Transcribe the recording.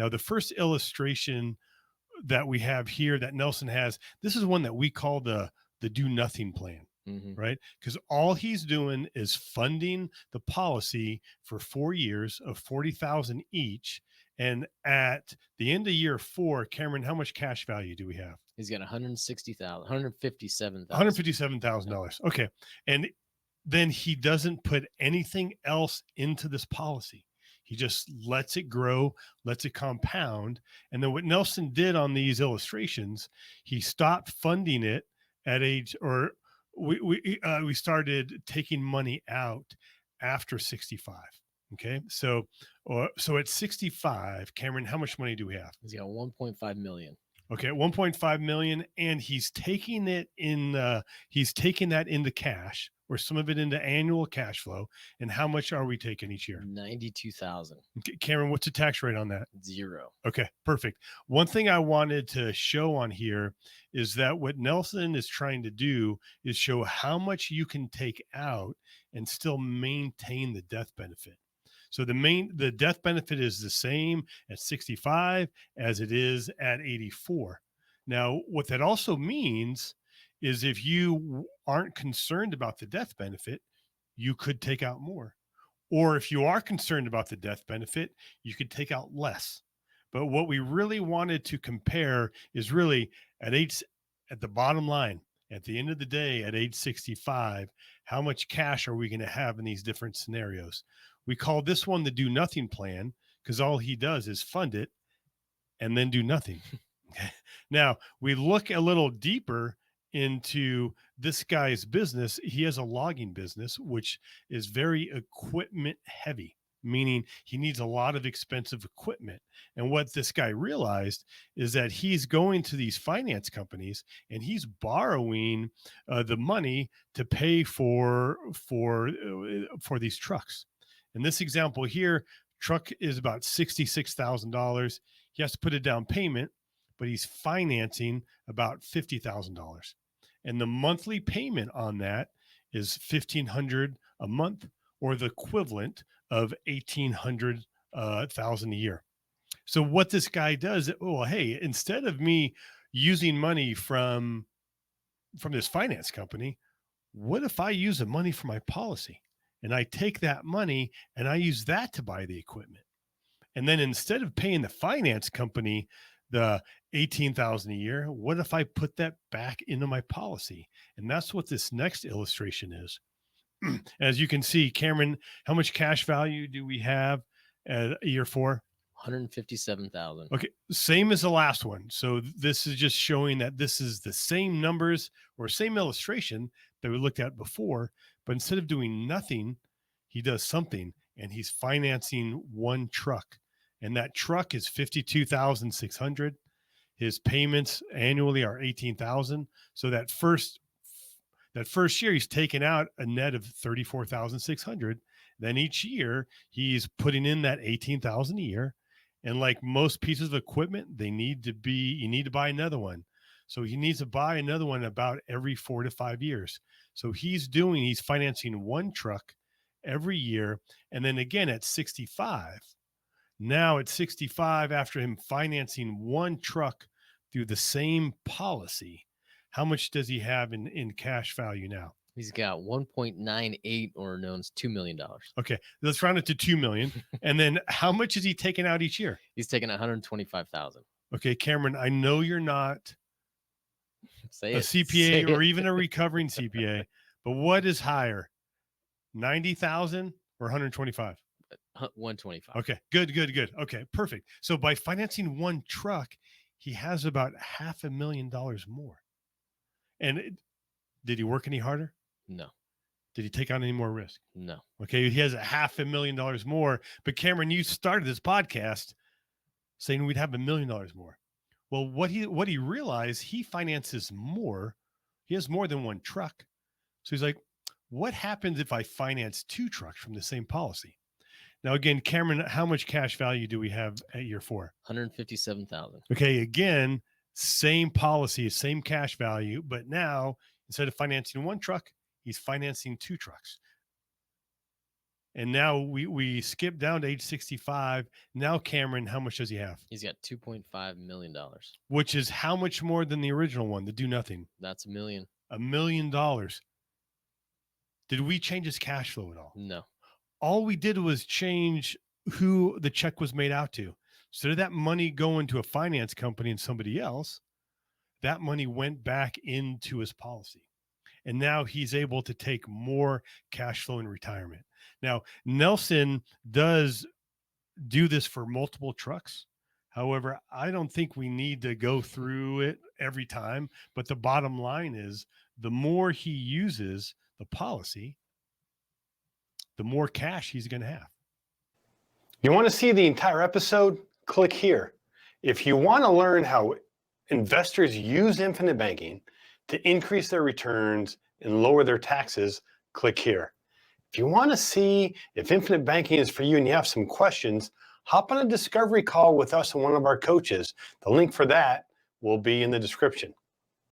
Now, the first illustration that we have here that Nelson has, this is one that we call the do nothing plan, Hmm. right? Because all he's doing is funding the policy for 4 years of 40,000 each. And at the end of year four, Cameron, how much cash value do we have? He's got 160,000, 157,000. Yep. $157,000. Okay. And then he doesn't put anything else into this policy. He just lets it grow, lets it compound. And then what Nelson did on these illustrations, he stopped funding it at age, or we started taking money out after 65. Okay. So at 65, Cameron, how much money do we have? He's got 1.5 million. Okay, 1.5 million, and he's taking it in. He's taking that into cash, or some of it into annual cash flow. And how much are we taking each year? 92,000. Okay, Cameron, what's the tax rate on that? 0. Okay, perfect. One thing I wanted to show on here is that what Nelson is trying to do is show how much you can take out and still maintain the death benefit. So the death benefit is the same at 65 as it is at 84. Now, what that also means is if you aren't concerned about the death benefit, you could take out more. Or if you are concerned about the death benefit, you could take out less. But what we really wanted to compare is really at age, at the bottom line, at the end of the day, at age 65, how much cash are we going to have in these different scenarios? We call this one the do nothing plan because all he does is fund it and then do nothing. Now, we look a little deeper into this guy's business. He has a logging business, which is very equipment heavy, meaning he needs a lot of expensive equipment. And what this guy realized is that he's going to these finance companies and he's borrowing the money to pay for these trucks. In this example here, truck is about $66,000. He has to put a down payment, but he's financing about $50,000. And the monthly payment on that is $1,500 a month, or the equivalent of 1,800 thousand a year. So what this guy does, oh hey, instead of me using money from this finance company, what if I use the money for my policy? And I take that money and I use that to buy the equipment. And then instead of paying the finance company the 18,000 a year, what if I put that back into my policy? And that's what this next illustration is. As you can see, Cameron, how much cash value do we have at year four? 157,000. Okay, same as the last one. So this is just showing that this is the same numbers or same illustration that we looked at before, but instead of doing nothing, he does something, and he's financing one truck. And that truck is 52,600. His payments annually are 18,000. So that first year he's taken out a net of 34,600. Then each year he's putting in that 18,000 a year. And like most pieces of equipment, you need to buy another one. So he needs to buy another one about every 4 to 5 years. So he's financing one truck every year. And then again at 65, now at 65, after him financing one truck through the same policy, how much does he have in cash value now? He's got 1.98, or known as $2 million. Okay, let's round it to 2 million. And then how much is he taking out each year? He's taking 125,000. Okay, Cameron, I know you're not Say a it. CPA Say or it. even a recovering CPA, but what is higher? 90,000 or 125? 125. Okay, good. Okay, perfect. So by financing one truck, he has about $500,000 more. And did he work any harder? No. Did he take on any more risk? No. Okay, he has $500,000 more. But Cameron, you started this podcast saying we'd have $1 million more. Well, what he realized, he finances more. He has more than one truck. So he's like, what happens if I finance two trucks from the same policy? Now, again, Cameron, how much cash value do we have at year four? 157,000. Okay, again, same policy, same cash value, but now instead of financing one truck, he's financing two trucks. And now we skip down to age 65. Now, Cameron, how much does he have? He's got $2.5 million. Which is how much more than the original one, the do nothing? That's $1 million. $1 million. Did we change his cash flow at all? No. All we did was change who the check was made out to. Instead of that money going to a finance company and somebody else, that money went back into his policy. And now he's able to take more cash flow in retirement. Now, Nelson does do this for multiple trucks. However, I don't think we need to go through it every time. But the bottom line is the more he uses the policy, the more cash he's going to have. You want to see the entire episode? Click here. If you want to learn how investors use infinite banking to increase their returns and lower their taxes, click here. If you want to see if infinite banking is for you and you have some questions, hop on a discovery call with us and one of our coaches. The link for that will be in the description.